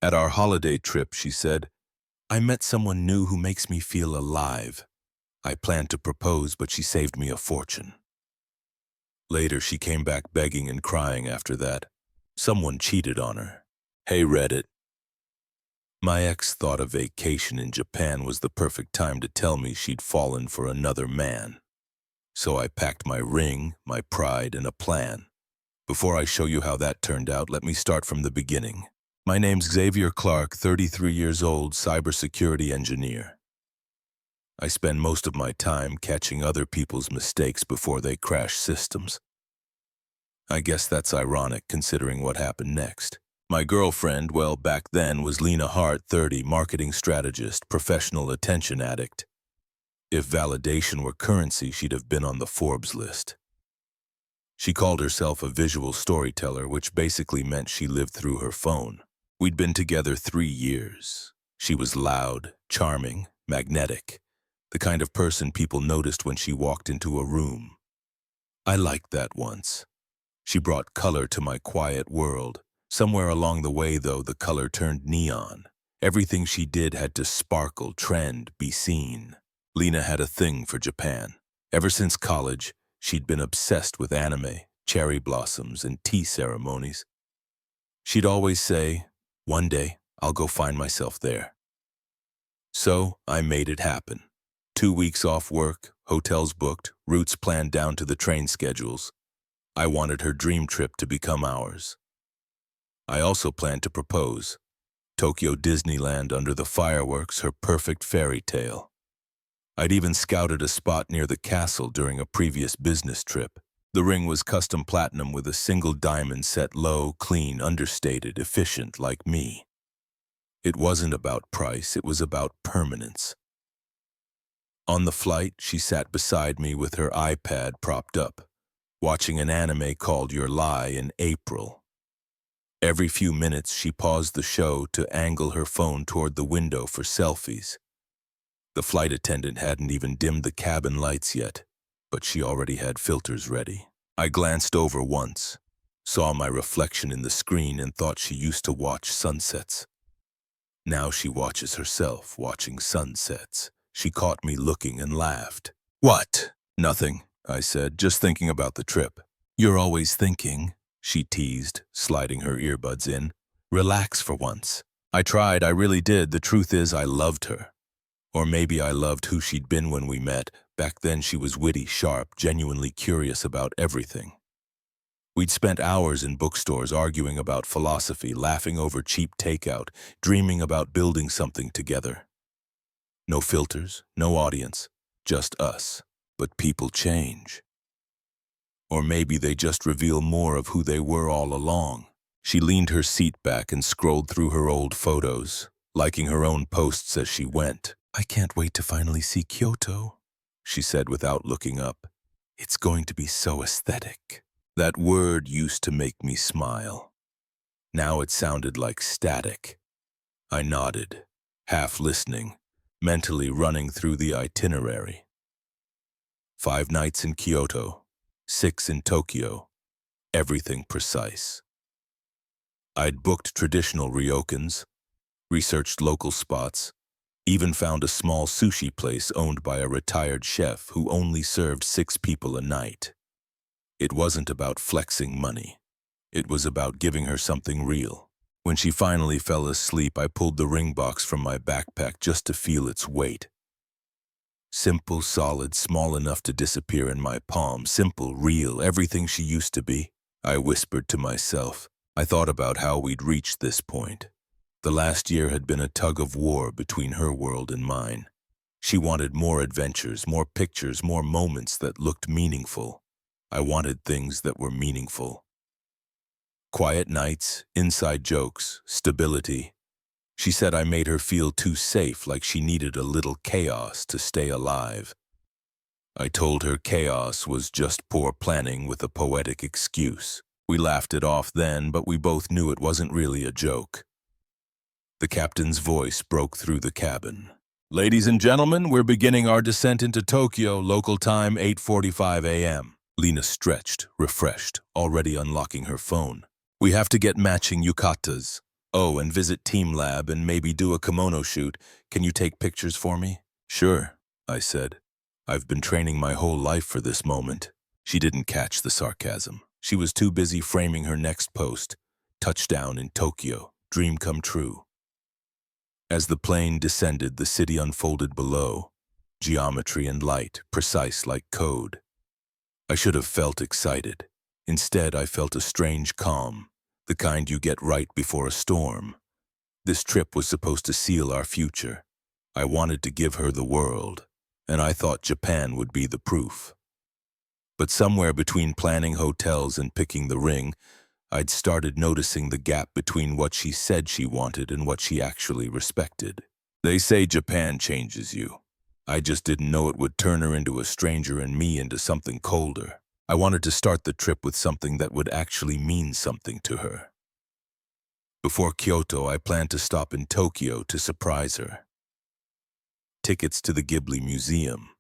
At our holiday trip, she said, I met someone new who makes me feel alive. I planned to propose, but she saved me a fortune. Later, she came back begging and crying after that. Someone cheated on her. Hey, Reddit. My ex thought a vacation in Japan was the perfect time to tell me she'd fallen for another man. So I packed my ring, my pride, and a plan. Before I show you how that turned out, let me start from the beginning. My name's Xavier Clark, 33 years old, cybersecurity engineer. I spend most of my time catching other people's mistakes before they crash systems. I guess that's ironic considering what happened next. My girlfriend, well, back then, was Lena Hart, 30, marketing strategist, professional attention addict. If validation were currency, she'd have been on the Forbes list. She called herself a visual storyteller, which basically meant she lived through her phone. We'd been together 3 years. She was loud, charming, magnetic, the kind of person people noticed when she walked into a room. I liked that once. She brought color to my quiet world. Somewhere along the way, though, the color turned neon. Everything she did had to sparkle, trend, be seen. Lena had a thing for Japan. Ever since college, she'd been obsessed with anime, cherry blossoms, and tea ceremonies. She'd always say, one day, I'll go find myself there. So I made it happen. 2 weeks off work, hotels booked, routes planned down to the train schedules. I wanted her dream trip to become ours. I also planned to propose. Tokyo Disneyland under the fireworks, her perfect fairy tale. I'd even scouted a spot near the castle during a previous business trip. The ring was custom platinum with a single diamond set low, clean, understated, efficient like me. It wasn't about price, it was about permanence. On the flight, she sat beside me with her iPad propped up, watching an anime called Your Lie in April. Every few minutes, she paused the show to angle her phone toward the window for selfies. The flight attendant hadn't even dimmed the cabin lights yet, but she already had filters ready. I glanced over once, saw my reflection in the screen, and thought she used to watch sunsets. Now she watches herself watching sunsets. She caught me looking and laughed. What? Nothing, I said, just thinking about the trip. You're always thinking, she teased, sliding her earbuds in. Relax for once. I tried, I really did. The truth is, I loved her. Or maybe I loved who she'd been when we met. Back then she was witty, sharp, genuinely curious about everything. We'd spent hours in bookstores arguing about philosophy, laughing over cheap takeout, dreaming about building something together. No filters, no audience, just us. But people change. Or maybe they just reveal more of who they were all along. She leaned her seat back and scrolled through her old photos, liking her own posts as she went. I can't wait to finally see Kyoto, she said without looking up. It's going to be so aesthetic. That word used to make me smile. Now it sounded like static. I nodded, half listening, mentally running through the itinerary. 5 nights in Kyoto, 6 in Tokyo, everything precise. I'd booked traditional ryokans, researched local spots, even found a small sushi place owned by a retired chef who only served 6 people a night. It wasn't about flexing money. It was about giving her something real. When she finally fell asleep, I pulled the ring box from my backpack just to feel its weight. Simple, solid, small enough to disappear in my palm. Simple, real, everything she used to be. I whispered to myself. I thought about how we'd reached this point. The last year had been a tug-of-war between her world and mine. She wanted more adventures, more pictures, more moments that looked meaningful. I wanted things that were meaningful. Quiet nights, inside jokes, stability. She said I made her feel too safe, like she needed a little chaos to stay alive. I told her chaos was just poor planning with a poetic excuse. We laughed it off then, but we both knew it wasn't really a joke. The captain's voice broke through the cabin. Ladies and gentlemen, we're beginning our descent into Tokyo, local time 8:45 a.m. Lena stretched, refreshed, already unlocking her phone. We have to get matching yukatas. Oh, and visit Team Lab and maybe do a kimono shoot. Can you take pictures for me? Sure, I said. I've been training my whole life for this moment. She didn't catch the sarcasm. She was too busy framing her next post. Touchdown in Tokyo. Dream come true. As the plane descended, the city unfolded below. Geometry and light, precise like code. I should have felt excited. Instead, I felt a strange calm, the kind you get right before a storm. This trip was supposed to seal our future. I wanted to give her the world, and I thought Japan would be the proof. But somewhere between planning hotels and picking the ring, I'd started noticing the gap between what she said she wanted and what she actually respected. They say Japan changes you. I just didn't know it would turn her into a stranger and me into something colder. I wanted to start the trip with something that would actually mean something to her. Before Kyoto, I planned to stop in Tokyo to surprise her. Tickets to the Qley Museum.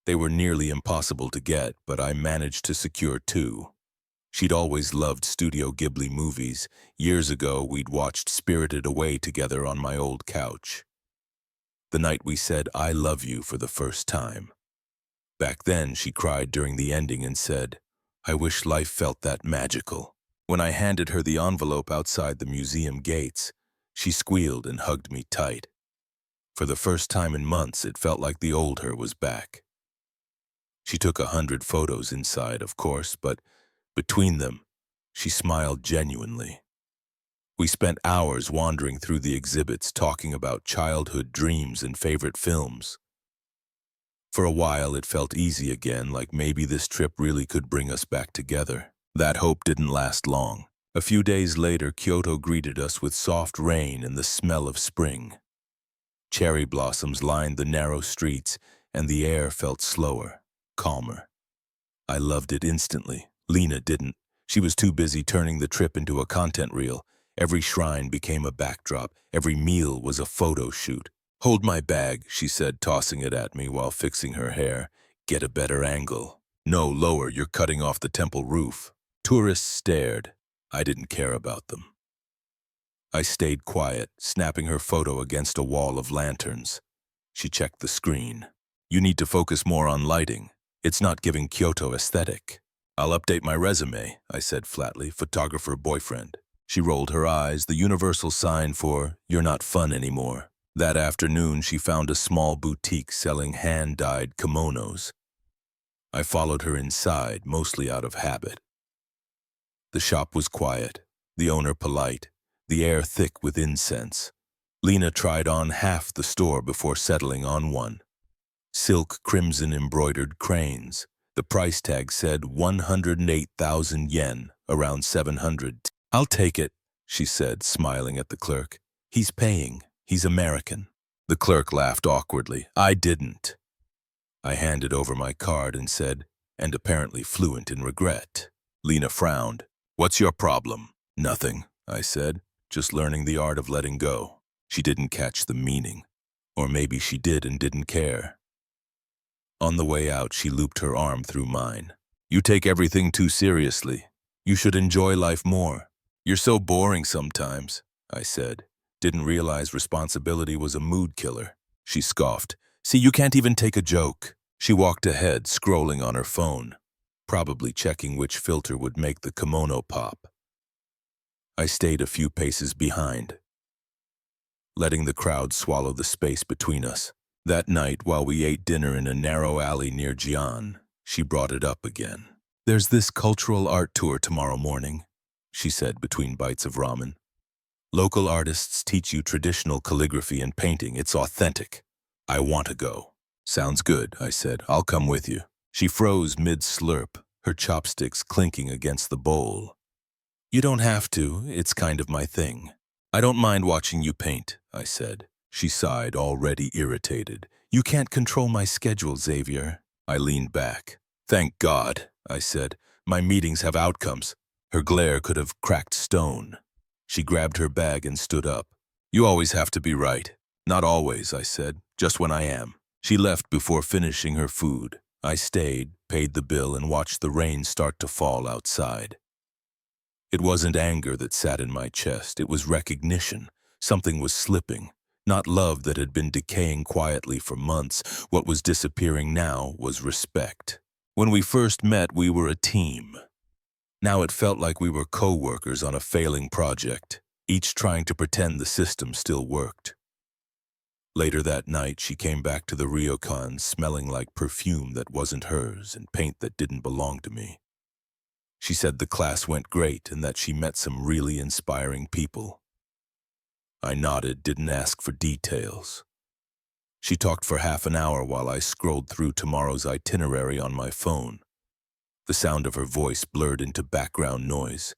They were nearly impossible to get, but I managed to secure 2. She'd always loved Studio Qley movies. Years ago, we'd watched Spirited Away together on my old couch. The night we said, "I love you" for the first time. Back then, she cried during the ending and said, "I wish life felt that magical." When I handed her the envelope outside the museum gates, she squealed and hugged me tight. For the first time in months, it felt like the old her was back. She took 100 photos inside, of course, but between them, she smiled genuinely. We spent hours wandering through the exhibits, talking about childhood dreams and favorite films. For a while, it felt easy again, like maybe this trip really could bring us back together. That hope didn't last long. A few days later, Kyoto greeted us with soft rain and the smell of spring. Cherry blossoms lined the narrow streets, and the air felt slower, calmer. I loved it instantly. Lena didn't. She was too busy turning the trip into a content reel. Every shrine became a backdrop. Every meal was a photo shoot. "Hold my bag," she said, tossing it at me while fixing her hair. "Get a better angle." "No, lower, you're cutting off the temple roof." Tourists stared. I didn't care about them. I stayed quiet, snapping her photo against a wall of lanterns. She checked the screen. "You need to focus more on lighting. It's not giving Kyoto aesthetic." "I'll update my resume," I said flatly, "photographer boyfriend." She rolled her eyes, the universal sign for, "You're not fun anymore." That afternoon, she found a small boutique selling hand-dyed kimonos. I followed her inside, mostly out of habit. The shop was quiet, the owner polite, the air thick with incense. Lena tried on half the store before settling on one. Silk crimson embroidered cranes. The price tag said 108,000 yen, around 700. "I'll take it," she said, smiling at the clerk. "He's paying. He's American." The clerk laughed awkwardly. I didn't. I handed over my card and said, and apparently fluent in regret. Lena frowned. "What's your problem?" "Nothing," I said, "just learning the art of letting go." She didn't catch the meaning. Or maybe she did and didn't care. On the way out, she looped her arm through mine. "You take everything too seriously. You should enjoy life more. You're so boring sometimes," I said. Didn't realize responsibility was a mood killer. She scoffed. "See, you can't even take a joke." She walked ahead, scrolling on her phone, probably checking which filter would make the kimono pop. I stayed a few paces behind, letting the crowd swallow the space between us. That night, while we ate dinner in a narrow alley near Jian, she brought it up again. "There's this cultural art tour tomorrow morning," she said between bites of ramen. "Local artists teach you traditional calligraphy and painting. It's authentic. I want to go." "Sounds good," I said. "I'll come with you." She froze mid-slurp, her chopsticks clinking against the bowl. "You don't have to. It's kind of my thing." "I don't mind watching you paint," I said. She sighed, already irritated. "You can't control my schedule, Xavier." I leaned back. "Thank God," I said. "My meetings have outcomes." Her glare could have cracked stone. She grabbed her bag and stood up. "You always have to be right." "Not always," I said. "Just when I am." She left before finishing her food. I stayed, paid the bill, and watched the rain start to fall outside. It wasn't anger that sat in my chest, it was recognition. Something was slipping. Not love that had been decaying quietly for months. What was disappearing now was respect. When we first met, we were a team. Now it felt like we were co-workers on a failing project, each trying to pretend the system still worked. Later that night, she came back to the ryokan smelling like perfume that wasn't hers and paint that didn't belong to me. She said the class went great and that she met some really inspiring people. I nodded, didn't ask for details. She talked for half an hour while I scrolled through tomorrow's itinerary on my phone. The sound of her voice blurred into background noise.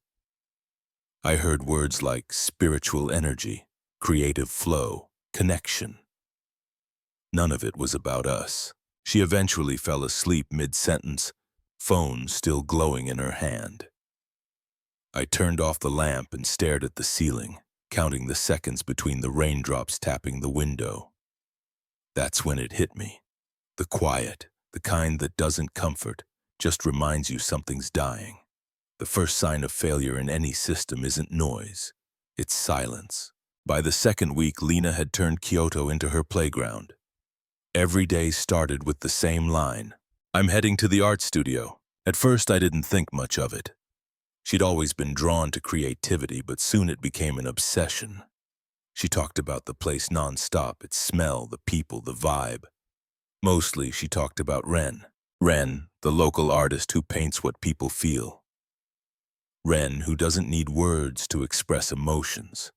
I heard words like spiritual energy, creative flow, connection. None of it was about us. She eventually fell asleep mid-sentence, phone still glowing in her hand. I turned off the lamp and stared at the ceiling, counting the seconds between the raindrops tapping the window. That's when it hit me. The quiet, the kind that doesn't comfort, just reminds you something's dying. The first sign of failure in any system isn't noise, it's silence. By the second week, Lena had turned Kyoto into her playground. Every day started with the same line. I'm heading to the art studio. At first, I didn't think much of it. She'd always been drawn to creativity, but soon it became an obsession. She talked about the place nonstop, its smell, the people, the vibe. Mostly, she talked about Ren. Ren, the local artist who paints what people feel. Ren, who doesn't need words to express emotions.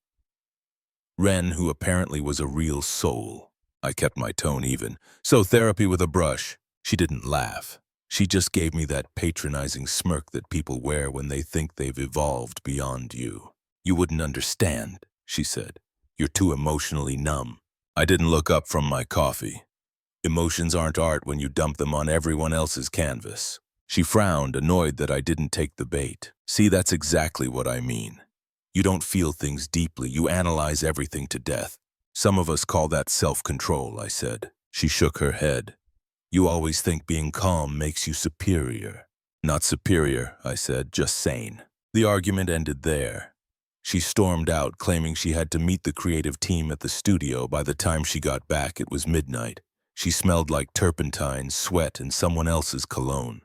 Ren, who apparently was a real soul. I kept my tone even. So therapy with a brush. She didn't laugh. She just gave me that patronizing smirk that people wear when they think they've evolved beyond you. You wouldn't understand, she said. You're too emotionally numb. I didn't look up from my coffee. Emotions aren't art when you dump them on everyone else's canvas. She frowned, annoyed that I didn't take the bait. See, that's exactly what I mean. You don't feel things deeply, you analyze everything to death. Some of us call that self-control, I said. She shook her head. You always think being calm makes you superior. Not superior, I said, just sane. The argument ended there. She stormed out, claiming she had to meet the creative team at the studio. By the time she got back, it was midnight. She smelled like turpentine, sweat, and someone else's cologne.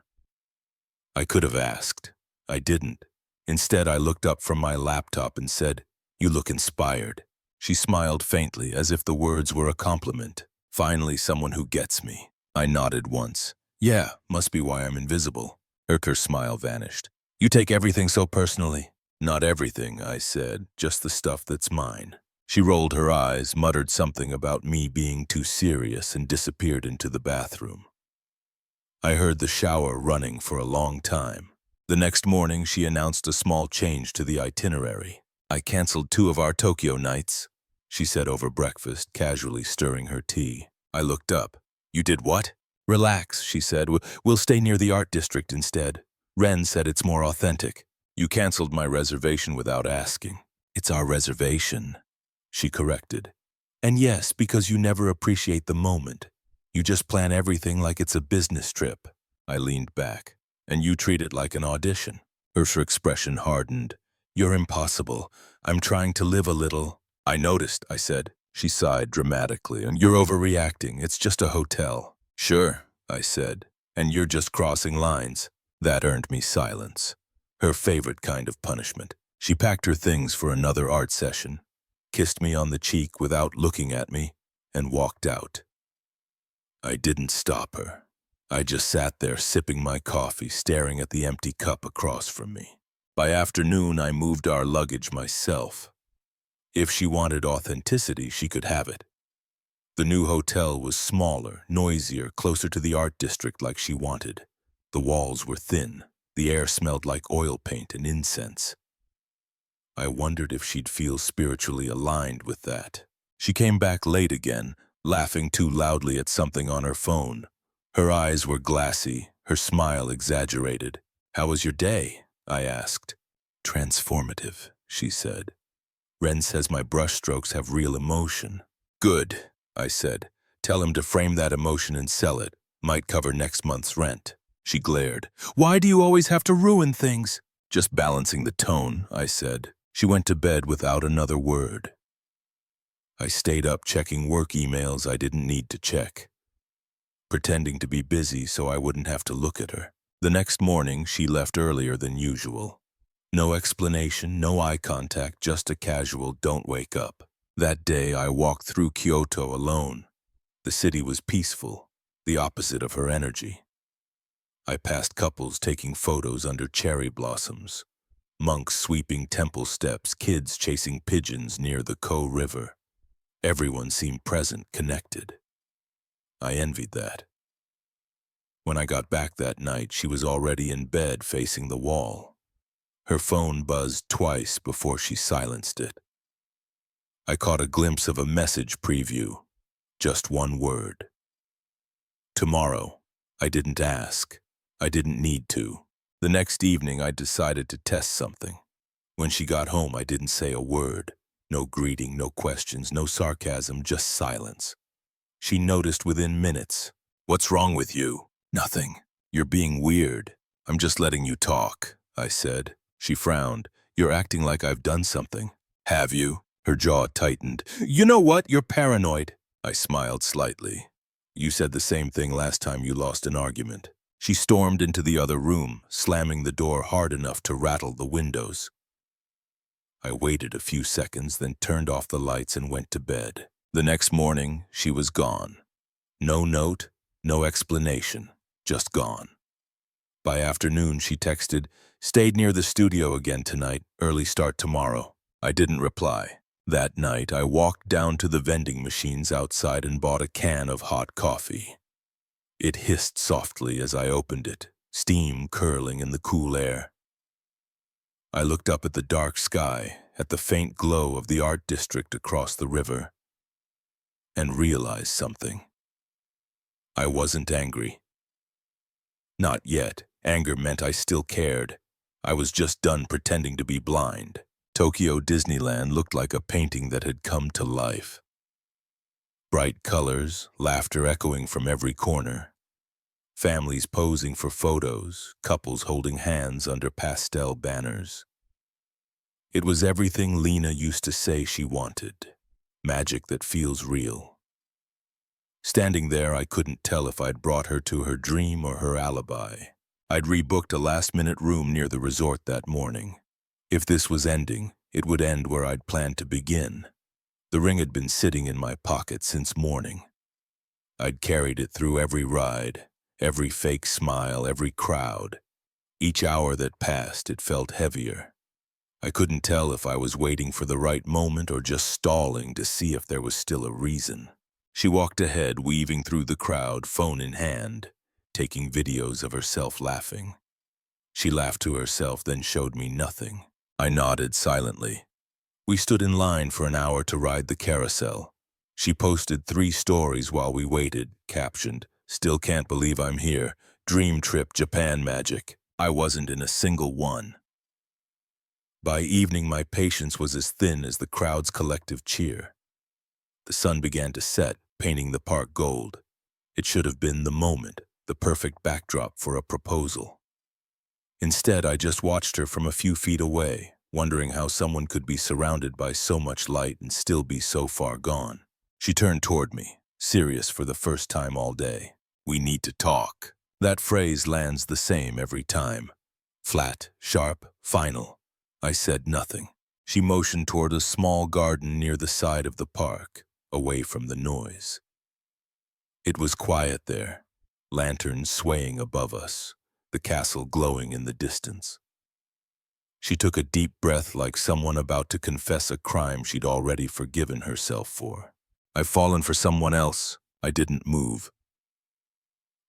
I could have asked. I didn't. Instead, I looked up from my laptop and said, "You look inspired." She smiled faintly, as if the words were a compliment. Finally, someone who gets me. I nodded once. Yeah, must be why I'm invisible. Her smile vanished. You take everything so personally. Not everything, I said, just the stuff that's mine. She rolled her eyes, muttered something about me being too serious, and disappeared into the bathroom. I heard the shower running for a long time. The next morning, she announced a small change to the itinerary. I canceled 2 of our Tokyo nights, she said over breakfast, casually stirring her tea. I looked up. You did what? Relax, she said. We'll stay near the art district instead. Ren said it's more authentic. You canceled my reservation without asking. It's our reservation, she corrected. And yes, because you never appreciate the moment. You just plan everything like it's a business trip. I leaned back. And you treat it like an audition. Her expression hardened. You're impossible. I'm trying to live a little. I noticed, I said. She sighed dramatically. And you're overreacting. It's just a hotel. Sure, I said. And you're just crossing lines. That earned me silence. Her favorite kind of punishment. She packed her things for another art session, kissed me on the cheek without looking at me, and walked out. I didn't stop her. I just sat there sipping my coffee, staring at the empty cup across from me. By afternoon, I moved our luggage myself. If she wanted authenticity, she could have it. The new hotel was smaller, noisier, closer to the art district like she wanted. The walls were thin. The air smelled like oil paint and incense. I wondered if she'd feel spiritually aligned with that. She came back late again, laughing too loudly at something on her phone. Her eyes were glassy, her smile exaggerated. How was your day? I asked. Transformative, she said. Ren says my brushstrokes have real emotion. Good, I said. Tell him to frame that emotion and sell it. Might cover next month's rent. She glared. Why do you always have to ruin things? Just balancing the tone, I said. She went to bed without another word. I stayed up checking work emails I didn't need to check, pretending to be busy so I wouldn't have to look at her. The next morning, she left earlier than usual. No explanation, no eye contact, just a casual "don't wake up." That day, I walked through Kyoto alone. The city was peaceful, the opposite of her energy. I passed couples taking photos under cherry blossoms, monks sweeping temple steps, kids chasing pigeons near the Ko River. Everyone seemed present, connected. I envied that. When I got back that night, she was already in bed facing the wall. Her phone buzzed twice before she silenced it. I caught a glimpse of a message preview, just one word. Tomorrow. I didn't ask. I didn't need to. The next evening, I decided to test something. When she got home, I didn't say a word. No greeting, no questions, no sarcasm, just silence. She noticed within minutes. "What's wrong with you?" "Nothing. You're being weird." "I'm just letting you talk," I said. She frowned. "You're acting like I've done something." "Have you?" Her jaw tightened. "You know what? You're paranoid." I smiled slightly. "You said the same thing last time you lost an argument." She stormed into the other room, slamming the door hard enough to rattle the windows. I waited a few seconds, then turned off the lights and went to bed. The next morning, she was gone. No note, no explanation, just gone. By afternoon, she texted, "Stayed near the studio again tonight, early start tomorrow." I didn't reply. That night, I walked down to the vending machines outside and bought a can of hot coffee. It hissed softly as I opened it, steam curling in the cool air. I looked up at the dark sky, at the faint glow of the art district across the river, and realized something. I wasn't angry. Not yet. Anger meant I still cared. I was just done pretending to be blind. Tokyo Disneyland looked like a painting that had come to life. Bright colors, laughter echoing from every corner. Families posing for photos, couples holding hands under pastel banners. It was everything Lena used to say she wanted. Magic that feels real. Standing there, I couldn't tell if I'd brought her to her dream or her alibi. I'd rebooked a last-minute room near the resort that morning. If this was ending, it would end where I'd planned to begin. The ring had been sitting in my pocket since morning. I'd carried it through every ride, every fake smile, every crowd. Each hour that passed, it felt heavier. I couldn't tell if I was waiting for the right moment or just stalling to see if there was still a reason. She walked ahead, weaving through the crowd, phone in hand, taking videos of herself laughing. She laughed to herself, then showed me nothing. I nodded silently. We stood in line for an hour to ride the carousel. She posted 3 stories while we waited, captioned, "Still can't believe I'm here. Dream trip, Japan magic." I wasn't in a single one. By evening, my patience was as thin as the crowd's collective cheer. The sun began to set, painting the park gold. It should have been the moment, the perfect backdrop for a proposal. Instead, I just watched her from a few feet away, wondering how someone could be surrounded by so much light and still be so far gone. She turned toward me, serious for the first time all day. "We need to talk." That phrase lands the same every time. Flat, sharp, final. I said nothing. She motioned toward a small garden near the side of the park, away from the noise. It was quiet there, lanterns swaying above us, the castle glowing in the distance. She took a deep breath like someone about to confess a crime she'd already forgiven herself for. "I've fallen for someone else." I didn't move.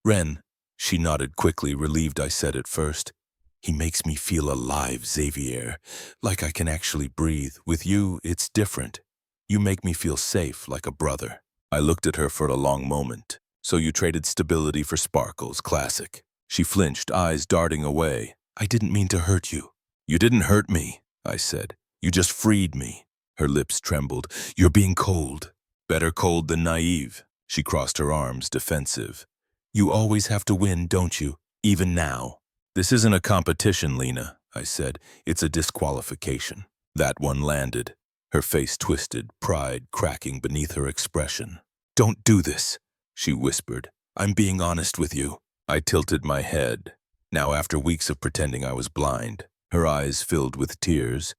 "Ren," she nodded quickly, relieved I said it first. "He makes me feel alive, Xavier, like I can actually breathe. With you, it's different. You make me feel safe, like a brother." I looked at her for a long moment. "So you traded stability for sparkles, classic." She flinched, eyes darting away. "I didn't mean to hurt you." "You didn't hurt me," I said. "You just freed me." Her lips trembled. "You're being cold." "Better cold than naive." She crossed her arms, defensive. "You always have to win, don't you? Even now." "This isn't a competition, Lena," I said. It's a disqualification. That one landed. Her face twisted, pride cracking beneath her expression. Don't do this, she whispered. I'm being honest with you. I tilted my head. Now, after weeks of pretending I was blind, her eyes filled with tears.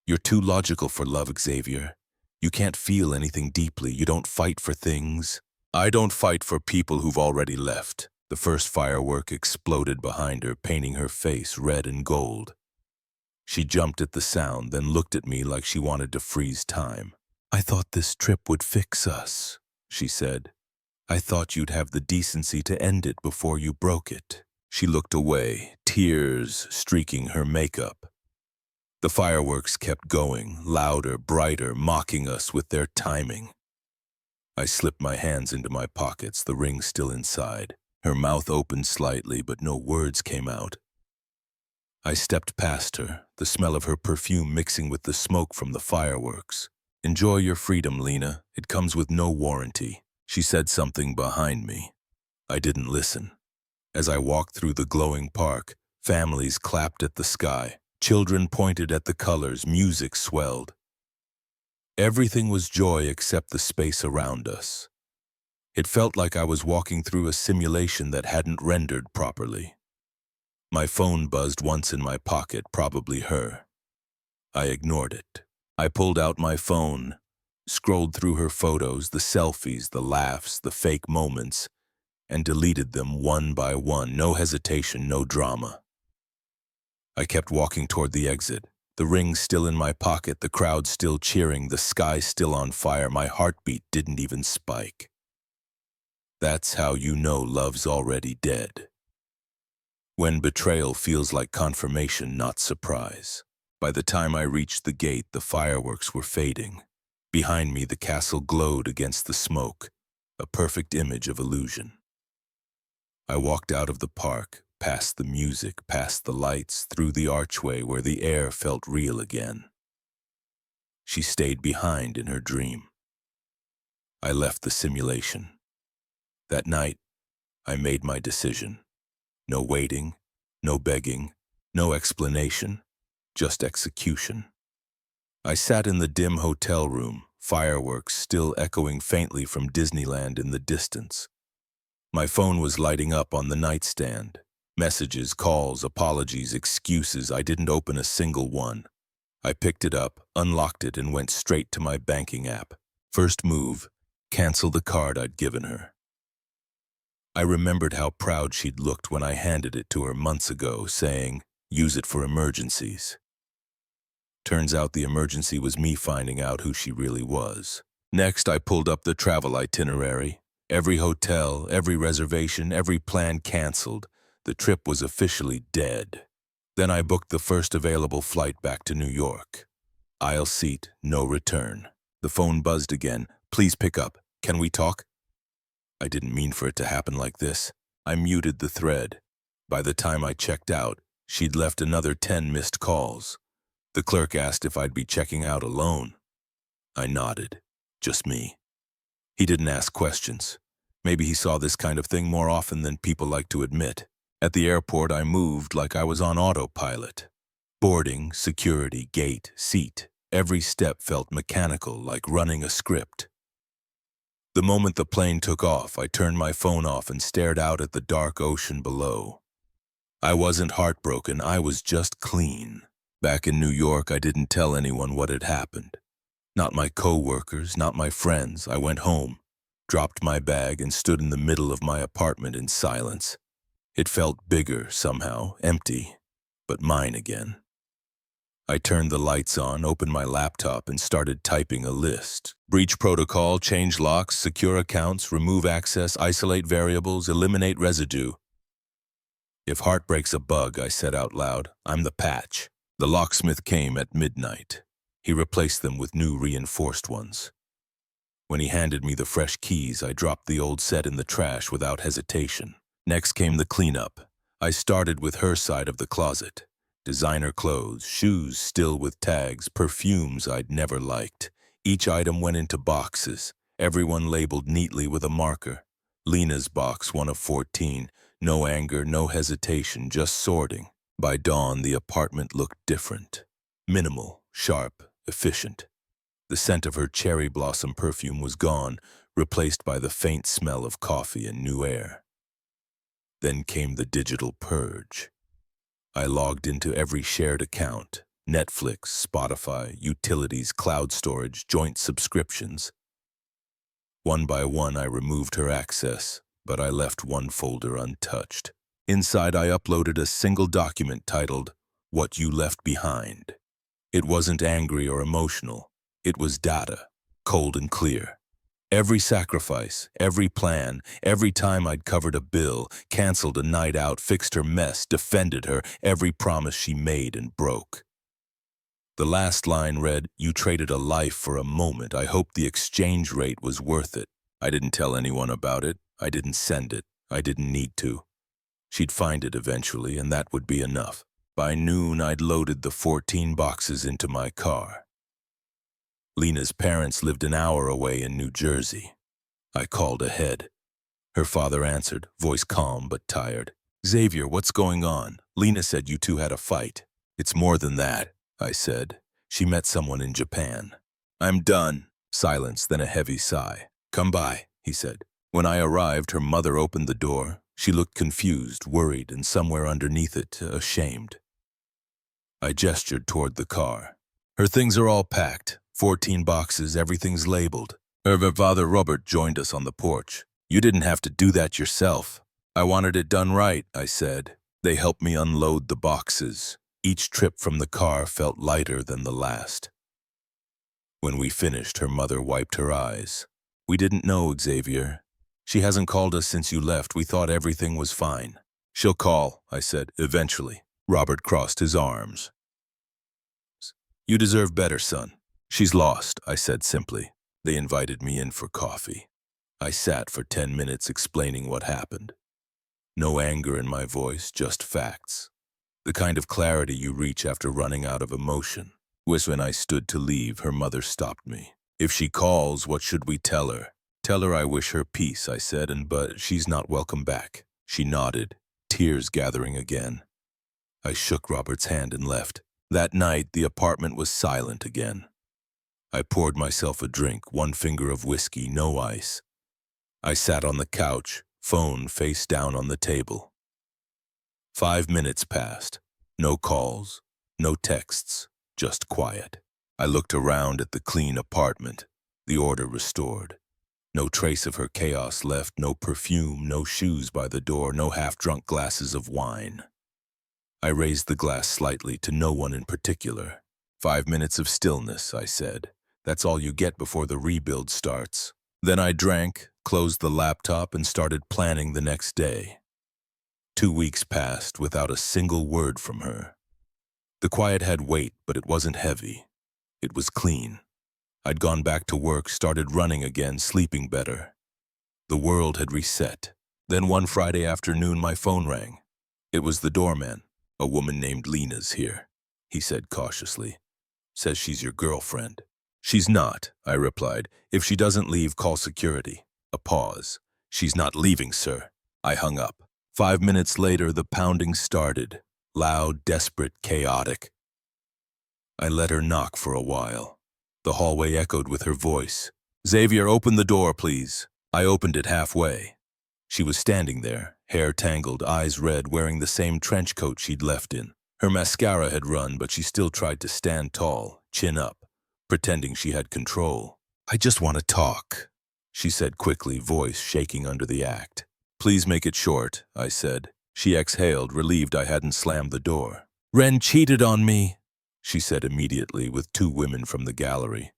You're too logical for love, Xavier. You can't feel anything deeply. You don't fight for things. I don't fight for people who've already left. The first firework exploded behind her, painting her face red and gold. She jumped at the sound, then looked at me like she wanted to freeze time. I thought this trip would fix us, she said. I thought you'd have the decency to end it before you broke it. She looked away, tears streaking her makeup. The fireworks kept going, louder, brighter, mocking us with their timing. I slipped my hands into my pockets, the ring still inside. Her mouth opened slightly, but no words came out. I stepped past her, the smell of her perfume mixing with the smoke from the fireworks. Enjoy your freedom, Lena. It comes with no warranty. She said something behind me. I didn't listen. As I walked through the glowing park, families clapped at the sky. Children pointed at the colors, music swelled. Everything was joy except the space around us. It felt like I was walking through a simulation that hadn't rendered properly. My phone buzzed once in my pocket, probably her. I ignored it. I pulled out my phone, scrolled through her photos, the selfies, the laughs, the fake moments, and deleted them one by one, no hesitation, no drama. I kept walking toward the exit, the ring still in my pocket, the crowd still cheering, the sky still on fire. My heartbeat didn't even spike. That's how you know love's already dead. When betrayal feels like confirmation, not surprise. By the time I reached the gate, the fireworks were fading. Behind me, the castle glowed against the smoke, a perfect image of illusion. I walked out of the park, past the music, past the lights, through the archway where the air felt real again. She stayed behind in her dream. I left the simulation. That night, I made my decision. No waiting, no begging, no explanation, just execution. I sat in the dim hotel room, fireworks still echoing faintly from Disneyland in the distance. My phone was lighting up on the nightstand. Messages, calls, apologies, excuses. I didn't open a single one. I picked it up, unlocked it, and went straight to my banking app. First move, cancel the card I'd given her. I remembered how proud she'd looked when I handed it to her months ago, saying, "Use it for emergencies." Turns out the emergency was me finding out who she really was. Next, I pulled up the travel itinerary. Every hotel, every reservation, every plan canceled. The trip was officially dead. Then I booked the first available flight back to New York. Aisle seat, no return. The phone buzzed again. Please pick up. Can we talk? I didn't mean for it to happen like this. I muted the thread. By the time I checked out, she'd left another 10 missed calls. The clerk asked if I'd be checking out alone. I nodded. Just me. He didn't ask questions. Maybe he saw this kind of thing more often than people like to admit. At the airport, I moved like I was on autopilot. Boarding, security, gate, seat. Every step felt mechanical, like running a script. The moment the plane took off, I turned my phone off and stared out at the dark ocean below. I wasn't heartbroken, I was just clean. Back in New York, I didn't tell anyone what had happened. Not my co-workers, not my friends. I went home, dropped my bag, and stood in the middle of my apartment in silence. It felt bigger somehow, empty, but mine again. I turned the lights on, opened my laptop, and started typing a list. Breach protocol, change locks, secure accounts, remove access, isolate variables, eliminate residue. If heart breaks a bug, I said out loud, I'm the patch. The locksmith came at midnight. He replaced them with new reinforced ones. When he handed me the fresh keys, I dropped the old set in the trash without hesitation. Next came the cleanup. I started with her side of the closet. Designer clothes, shoes still with tags, perfumes I'd never liked. Each item went into boxes, everyone labeled neatly with a marker. Lena's box, one of 14. No anger, no hesitation, just sorting. By dawn, the apartment looked different. Minimal, sharp, efficient. The scent of her cherry blossom perfume was gone, replaced by the faint smell of coffee and new air. Then came the digital purge. I logged into every shared account: Netflix, Spotify, utilities, cloud storage, joint subscriptions. One by one, I removed her access, but I left one folder untouched. Inside, I uploaded a single document titled, "What You Left Behind." It wasn't angry or emotional. It was data, cold and clear. Every sacrifice, every plan, every time I'd covered a bill, canceled a night out, fixed her mess, defended her, every promise she made and broke. The last line read, "You traded a life for a moment. I hope the exchange rate was worth it." I didn't tell anyone about it. I didn't send it. I didn't need to. She'd find it eventually, and that would be enough. By noon, I'd loaded the 14 boxes into my car. Lena's parents lived an hour away in New Jersey. I called ahead. Her father answered, voice calm but tired. "Xavier, what's going on? Lena said you two had a fight." "It's more than that," I said. "She met someone in Japan." "I'm done." Silence, then a heavy sigh. "Come by," he said. When I arrived, her mother opened the door. She looked confused, worried, and somewhere underneath it, ashamed. I gestured toward the car. "Her things are all packed. 14 boxes, everything's labeled." Her father Robert joined us on the porch. "You didn't have to do that yourself." "I wanted it done right," I said. They helped me unload the boxes. Each trip from the car felt lighter than the last. When we finished, her mother wiped her eyes. "We didn't know, Xavier. She hasn't called us since you left. We thought everything was fine." "She'll call," I said, "eventually." Robert crossed his arms. "You deserve better, son." "She's lost," I said simply. They invited me in for coffee. I sat for 10 minutes explaining what happened. No anger in my voice, just facts. The kind of clarity you reach after running out of emotion. When I stood to leave, her mother stopped me. "If she calls, what should we tell her?" "Tell her I wish her peace," I said, but she's not welcome back." She nodded, tears gathering again. I shook Robert's hand and left. That night, the apartment was silent again. I poured myself a drink, one finger of whiskey, no ice. I sat on the couch, phone face down on the table. 5 minutes passed. No calls, no texts, just quiet. I looked around at the clean apartment, the order restored. No trace of her chaos left, no perfume, no shoes by the door, no half-drunk glasses of wine. I raised the glass slightly to no one in particular. 5 minutes of stillness, I said. That's all you get before the rebuild starts. Then I drank, closed the laptop, and started planning the next day. 2 weeks passed without a single word from her. The quiet had weight, but it wasn't heavy. It was clean. I'd gone back to work, started running again, sleeping better. The world had reset. Then one Friday afternoon, my phone rang. It was the doorman. "A woman named Lena's here," he said cautiously. "Says she's your girlfriend." "She's not," I replied. "If she doesn't leave, call security." A pause. "She's not leaving, sir." I hung up. 5 minutes later, the pounding started. Loud, desperate, chaotic. I let her knock for a while. The hallway echoed with her voice. "Xavier, open the door, please." I opened it halfway. She was standing there, hair tangled, eyes red, wearing the same trench coat she'd left in. Her mascara had run, but she still tried to stand tall, chin up, pretending she had control. "I just want to talk," she said quickly, voice shaking under the act. "Please make it short," I said. She exhaled, relieved I hadn't slammed the door. "Ren cheated on me," she said immediately, with 2 women from the gallery.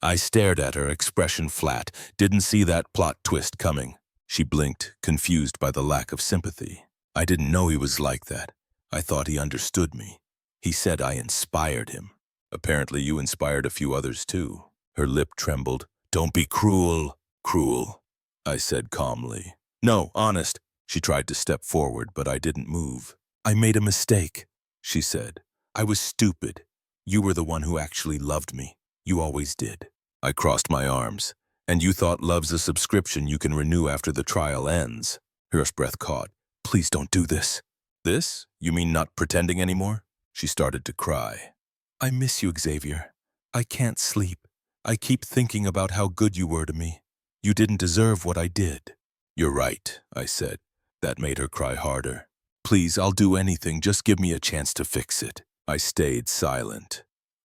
I stared at her, expression flat, didn't see that plot twist coming. She blinked, confused by the lack of sympathy. I didn't know he was like that. I thought he understood me. He said I inspired him. Apparently you inspired a few others too. Her lip trembled. "Don't be cruel." "Cruel," I said calmly. "No, honest." She tried to step forward, but I didn't move. "I made a mistake," she said. "I was stupid. You were the one who actually loved me. You always did." I crossed my arms. "And you thought love's a subscription you can renew after the trial ends." Her breath caught. "Please don't do this." This? You mean not pretending anymore? She started to cry. I miss you, Xavier. I can't sleep. I keep thinking about how good you were to me. You didn't deserve what I did. You're right, I said. That made her cry harder. Please, I'll do anything. Just give me a chance to fix it. I stayed silent.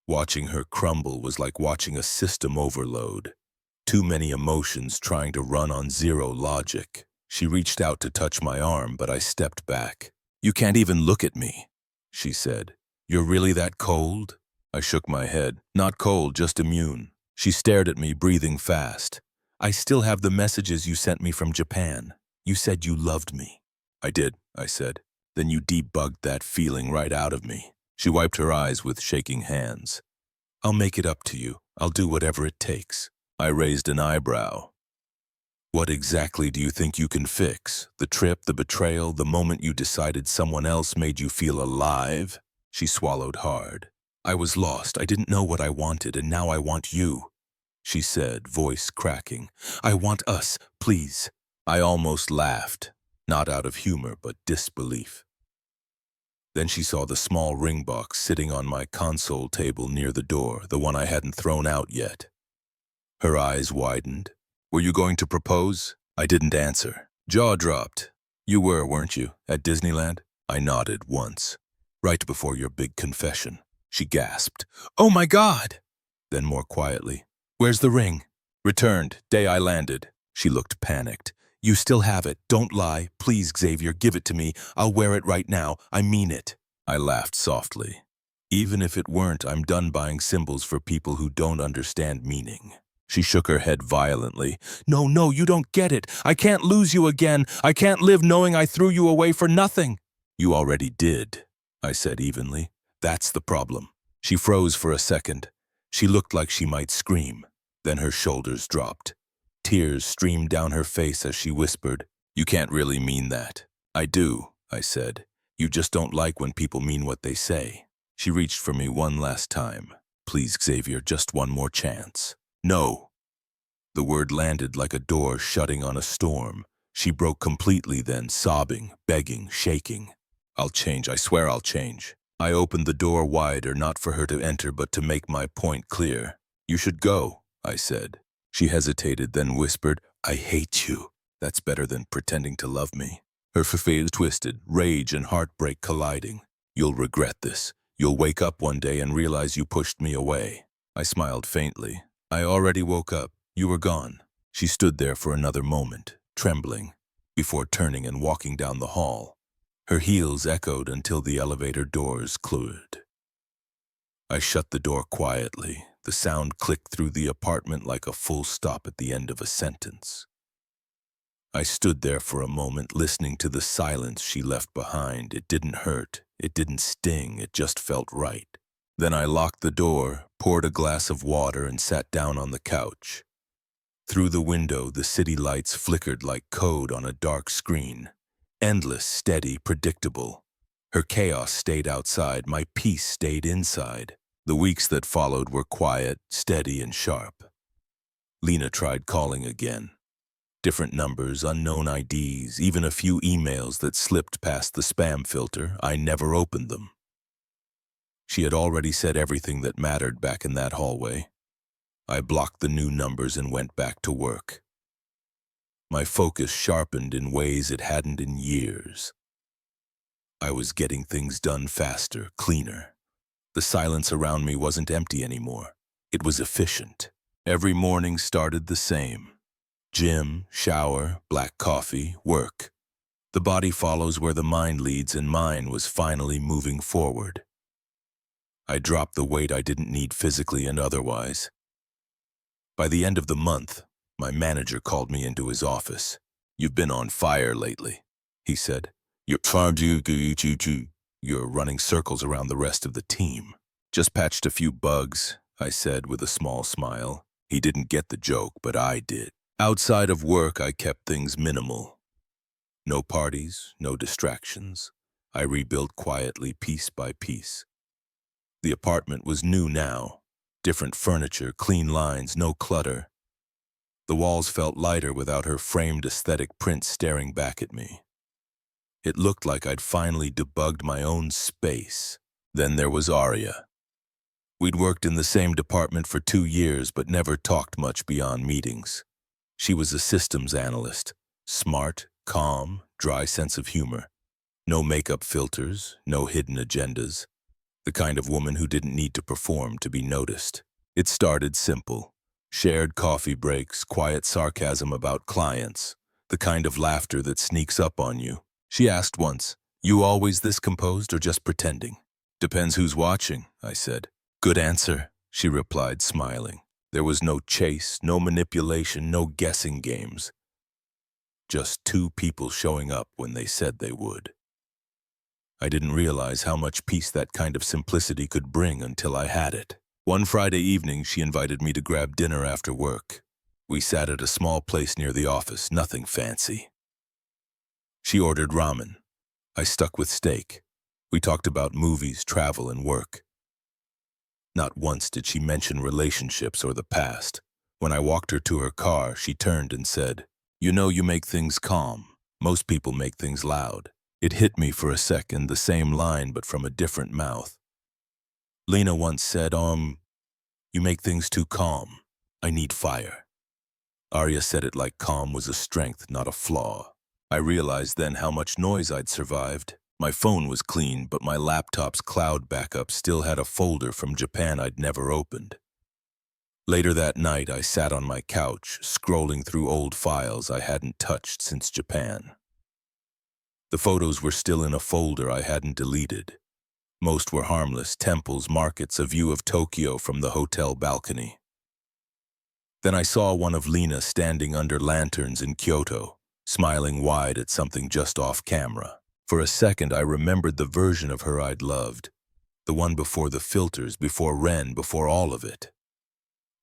Watching her crumble was like watching a system overload. Too many emotions trying to run on zero logic. She reached out to touch my arm, but I stepped back. You can't even look at me, she said. You're really that cold? I shook my head. Not cold, just immune. She stared at me, breathing fast. I still have the messages you sent me from Japan. You said you loved me. I did, I said. Then you debugged that feeling right out of me. She wiped her eyes with shaking hands. I'll make it up to you. I'll do whatever it takes. I raised an eyebrow. What exactly do you think you can fix? The trip, the betrayal, the moment you decided someone else made you feel alive? She swallowed hard. I was lost. I didn't know what I wanted, and now I want you, she said, voice cracking. I want us, please. I almost laughed, not out of humor, but disbelief. Then she saw the small ring box sitting on my console table near the door, the one I hadn't thrown out yet. Her eyes widened. Were you going to propose? I didn't answer. Jaw dropped. You were, weren't you, at Disneyland? I nodded once. Right before your big confession. She gasped. Oh my God! Then more quietly. Where's the ring? Returned, day I landed. She looked panicked. You still have it. Don't lie. Please, Xavier, give it to me. I'll wear it right now. I mean it. I laughed softly. Even if it weren't, I'm done buying symbols for people who don't understand meaning. She shook her head violently. No, you don't get it. I can't lose you again. I can't live knowing I threw you away for nothing. You already did, I said evenly. That's the problem. She froze for a second. She looked like she might scream. Then her shoulders dropped. Tears streamed down her face as she whispered, You can't really mean that. I do, I said. You just don't like when people mean what they say. She reached for me one last time. Please, Xavier, just one more chance. No. The word landed like a door shutting on a storm. She broke completely then, sobbing, begging, shaking. I'll change, I swear I'll change. I opened the door wider, not for her to enter, but to make my point clear. You should go, I said. She hesitated, then whispered, I hate you. That's better than pretending to love me. Her face twisted, rage and heartbreak colliding. You'll regret this. You'll wake up one day and realize you pushed me away. I smiled faintly. I already woke up. You were gone. She stood there for another moment, trembling, before turning and walking down the hall. Her heels echoed until the elevator doors closed. I shut the door quietly. The sound clicked through the apartment like a full stop at the end of a sentence. I stood there for a moment, listening to the silence she left behind. It didn't hurt. It didn't sting. It just felt right. Then I locked the door, poured a glass of water, and sat down on the couch. Through the window, the city lights flickered like code on a dark screen. Endless, steady, predictable. Her chaos stayed outside. My peace stayed inside. The weeks that followed were quiet, steady, and sharp. Lena tried calling again. Different numbers, unknown IDs, even a few emails that slipped past the spam filter. I never opened them. She had already said everything that mattered back in that hallway. I blocked the new numbers and went back to work. My focus sharpened in ways it hadn't in years. I was getting things done faster, cleaner. The silence around me wasn't empty anymore. It was efficient. Every morning started the same. Gym, shower, black coffee, work. The body follows where the mind leads, and mine was finally moving forward. I dropped the weight I didn't need physically and otherwise. By the end of the month, my manager called me into his office. You've been on fire lately, he said. You're running circles around the rest of the team. Just patched a few bugs, I said with a small smile. He didn't get the joke, but I did. Outside of work, I kept things minimal. No parties, no distractions. I rebuilt quietly, piece by piece. The apartment was new now. Different furniture, clean lines, no clutter. The walls felt lighter without her framed aesthetic print staring back at me. It looked like I'd finally debugged my own space. Then there was Arya. We'd worked in the same department for 2 years but never talked much beyond meetings. She was a systems analyst, smart, calm, dry sense of humor. No makeup filters, no hidden agendas. The kind of woman who didn't need to perform to be noticed. It started simple. Shared coffee breaks, quiet sarcasm about clients, the kind of laughter that sneaks up on you. She asked once, "You always this composed or just pretending?" "Depends who's watching," I said. "Good answer," she replied, smiling. There was no chase, no manipulation, no guessing games. Just 2 people showing up when they said they would. I didn't realize how much peace that kind of simplicity could bring until I had it. One Friday evening, she invited me to grab dinner after work. We sat at a small place near the office, nothing fancy. She ordered ramen. I stuck with steak. We talked about movies, travel, and work. Not once did she mention relationships or the past. When I walked her to her car, she turned and said, "You know you make things calm. Most people make things loud." It hit me for a second, the same line but from a different mouth. Lena once said, "You make things too calm. I need fire." Arya said it like calm was a strength, not a flaw. I realized then how much noise I'd survived. My phone was clean, but my laptop's cloud backup still had a folder from Japan I'd never opened. Later that night, I sat on my couch, scrolling through old files I hadn't touched since Japan. The photos were still in a folder I hadn't deleted. Most were harmless: temples, markets, a view of Tokyo from the hotel balcony. Then I saw one of Lena standing under lanterns in Kyoto, smiling wide at something just off camera. For a second, I remembered the version of her I'd loved, the one before the filters, before Ren, before all of it.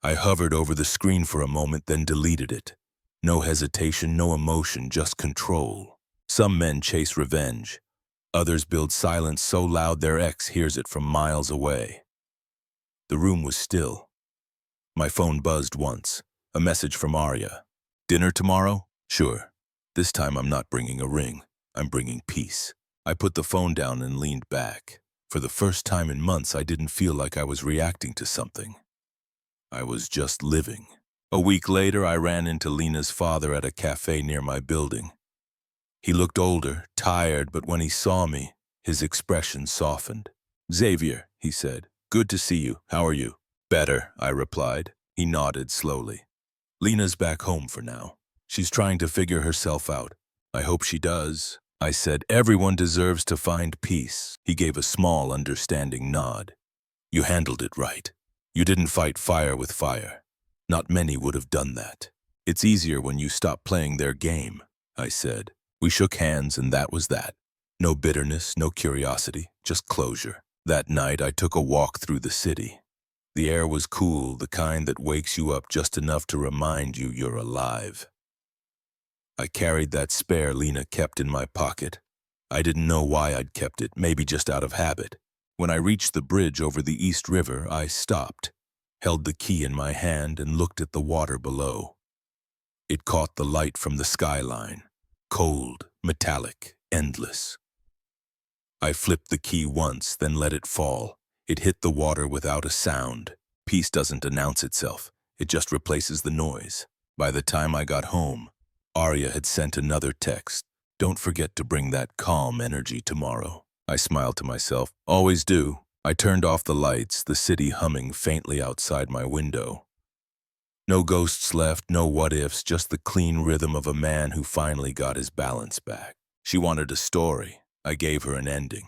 I hovered over the screen for a moment, then deleted it. No hesitation, no emotion, just control. Some men chase revenge. Others build silence so loud their ex hears it from miles away. The room was still. My phone buzzed once. A message from Arya. "Dinner tomorrow?" "Sure. This time I'm not bringing a ring. I'm bringing peace." I put the phone down and leaned back. For the first time in months, I didn't feel like I was reacting to something. I was just living. A week later, I ran into Lena's father at a cafe near my building. He looked older, tired, but when he saw me, his expression softened. "Xavier," he said, "good to see you. How are you?" "Better," I replied. He nodded slowly. "Lena's back home for now. She's trying to figure herself out. I hope she does." I said, "Everyone deserves to find peace." He gave a small, understanding nod. "You handled it right. You didn't fight fire with fire. Not many would have done that. It's easier when you stop playing their game," I said. We shook hands, and that was that. No bitterness, no curiosity, just closure. That night, I took a walk through the city. The air was cool, the kind that wakes you up just enough to remind you you're alive. I carried that spare Lena kept in my pocket. I didn't know why I'd kept it, maybe just out of habit. When I reached the bridge over the East River, I stopped, held the key in my hand, and looked at the water below. It caught the light from the skyline. Cold, metallic, endless. I flipped the key once, then let it fall. It hit the water without a sound. Peace doesn't announce itself. It just replaces the noise. By the time I got home, Arya had sent another text. "Don't forget to bring that calm energy tomorrow." I smiled to myself. "Always do." I turned off the lights, the city humming faintly outside my window. No ghosts left, no what-ifs, just the clean rhythm of a man who finally got his balance back. She wanted a story. I gave her an ending.